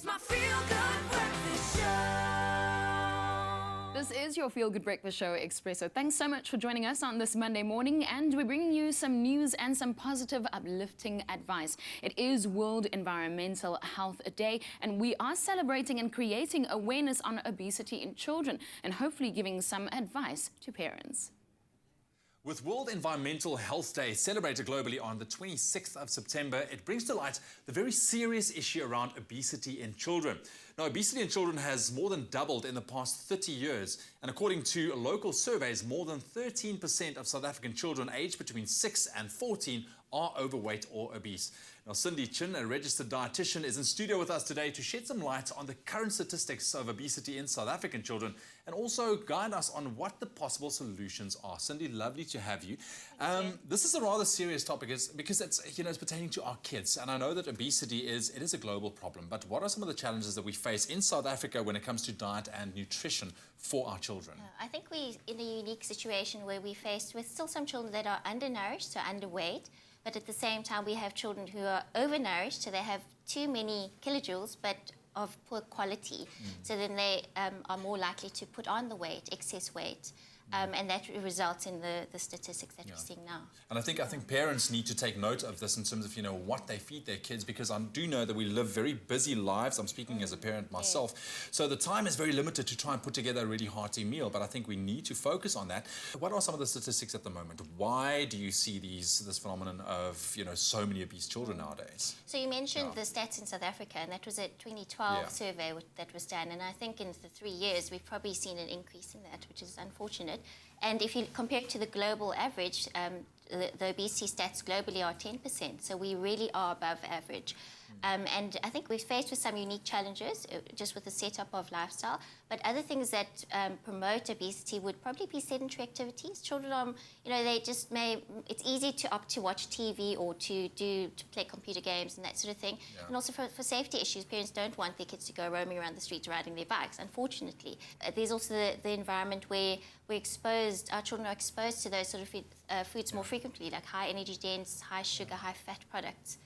my feel-good breakfast show. This is your Feel Good Breakfast Show, Expresso. Thanks so much for joining us on this Monday morning, and we're bringing you some news and some positive, uplifting advice. It is World Environmental Health Day, and we are celebrating and creating awareness on obesity in children, and hopefully giving some advice to parents. With World Environmental Health Day celebrated globally on the 26th of September, it brings to light the very serious issue around obesity in children. Now, obesity in children has more than doubled in the past 30 years, and according to local surveys, more than 13% of South African children aged between 6 and 14 are overweight or obese. Now, Cindy Chin, a registered dietitian, is in studio with us today to shed some light on the current statistics of obesity in South African children and also guide us on what the possible solutions are. Cindy, lovely to have you. This is a rather serious topic because it's pertaining to our kids, and I know that obesity is a global problem. But what are some of the challenges that we face in South Africa when it comes to diet and nutrition for our children? I think we're in a unique situation where we're faced with still some children that are undernourished, so underweight. But at the same time, we have children who are overnourished, so they have too many kilojoules, but of poor quality. So then they are more likely to put on the weight, excess weight. And that results in the statistics that we're seeing now. And I think parents need to take note of this in terms of what they feed their kids, because I do know that we live very busy lives. I'm speaking as a parent myself, so the time is very limited to try and put together a really hearty meal. But I think we need to focus on that. What are some of the statistics at the moment? Why do you see this phenomenon of so many obese children nowadays? So you mentioned the stats in South Africa, and that was a 2012 survey that was done. And I think in the 3 years we've probably seen an increase in that, which is unfortunate. And if you compare it to the global average, the obesity stats globally are 10%, so we really are above average. And I think we're faced with some unique challenges just with the setup of lifestyle, but other things that promote obesity would probably be sedentary activities. Children it's easy to opt to watch TV or to play computer games and that sort of thing. And also for safety issues, parents don't want their kids to go roaming around the streets riding their bikes, unfortunately. There's also the environment where our children are exposed to those sort of foods more frequently, like high energy dense, high sugar, high fat products.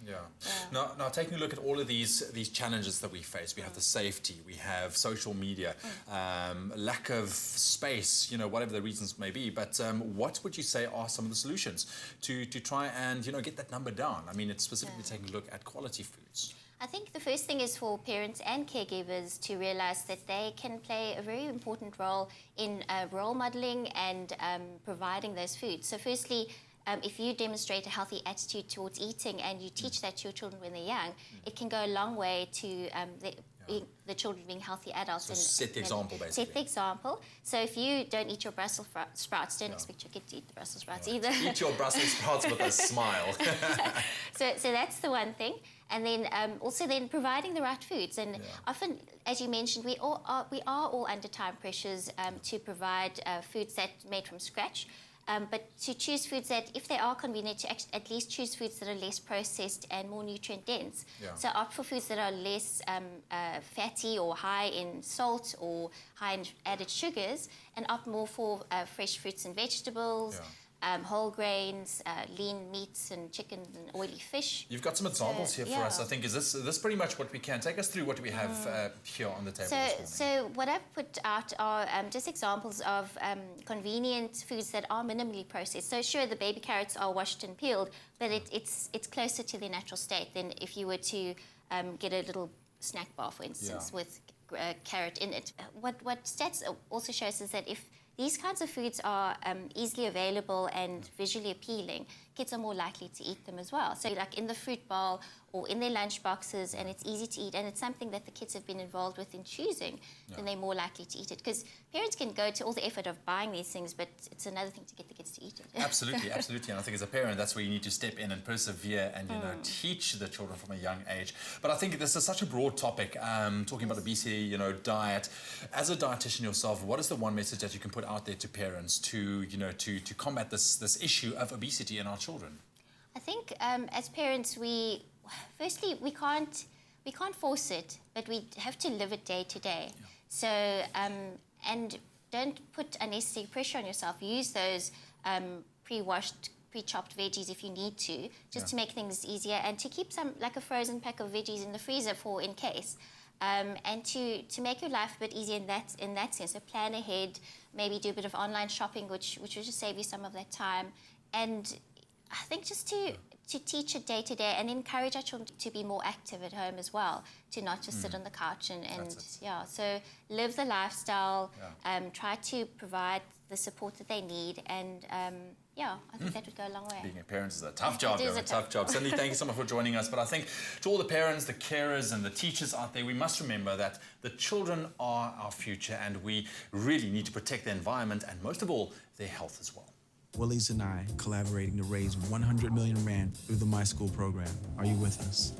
Now taking a look at all of these challenges that we face, we have the safety, we have social media, lack of space, whatever the reasons may be. But what would you say are some of the solutions to try and get that number down? I mean, it's specifically taking a look at quality foods. I think the first thing is for parents and caregivers to realise that they can play a very important role in role modelling and providing those foods. So firstly, if you demonstrate a healthy attitude towards eating and you teach that to your children when they're young, it can go a long way to the children being healthy adults. So set the example, basically. Set the example. So if you don't eat your Brussels sprouts, don't expect your kid to eat the Brussels sprouts either. Eat your Brussels sprouts with a smile. So that's the one thing. And then also providing the right foods. And often, as you mentioned, we are all under time pressures to provide foods that are made from scratch. But to choose foods that, if they are convenient, to at least choose foods that are less processed and more nutrient dense. So opt for foods that are less fatty or high in salt or high in added sugars, and opt more for fresh fruits and vegetables. Whole grains, lean meats and chicken and oily fish. You've got some examples here for us. I think is this pretty much what we can. Take us through what we have here on the table this morning. So what I've put out are just examples of convenient foods that are minimally processed. So sure, the baby carrots are washed and peeled, but it's closer to their natural state than if you were to get a little snack bar, for instance, with carrot in it. What stats also shows is that if these kinds of foods are easily available and visually appealing, kids are more likely to eat them as well. So like in the fruit bowl or in their lunch boxes, and it's easy to eat, and it's something that the kids have been involved with in choosing, then they're more likely to eat it. Because parents can go to all the effort of buying these things, but it's another thing to get the kids to eat it. Absolutely, absolutely. And I think as a parent, that's where you need to step in and persevere and teach the children from a young age. But I think this is such a broad topic, talking about obesity, diet. As a dietitian yourself, what is the one message that you can put out there to parents to combat this issue of obesity in our children? I think as parents, we can't force it, but we have to live it day to day. So and don't put unnecessary pressure on yourself. Use those pre-washed, pre-chopped veggies if you need to, just to make things easier, and to keep some, like a frozen pack of veggies in the freezer for in case. and to make your life a bit easier in that sense. So plan ahead, maybe do a bit of online shopping, which will just save you some of that time. And I think just to teach it day to day and encourage our children to be more active at home as well, to not just sit on the couch and yeah. So live the lifestyle, try to provide the support that they need, and yeah, I think that would go a long way. Being a parent is a tough job. It is a tough job. Cindy, thank you so much for joining us. But I think to all the parents, the carers and the teachers out there, we must remember that the children are our future and we really need to protect the environment and most of all, their health as well. Woolies and I collaborating to raise 100 million rand through the My School program. Are you with us?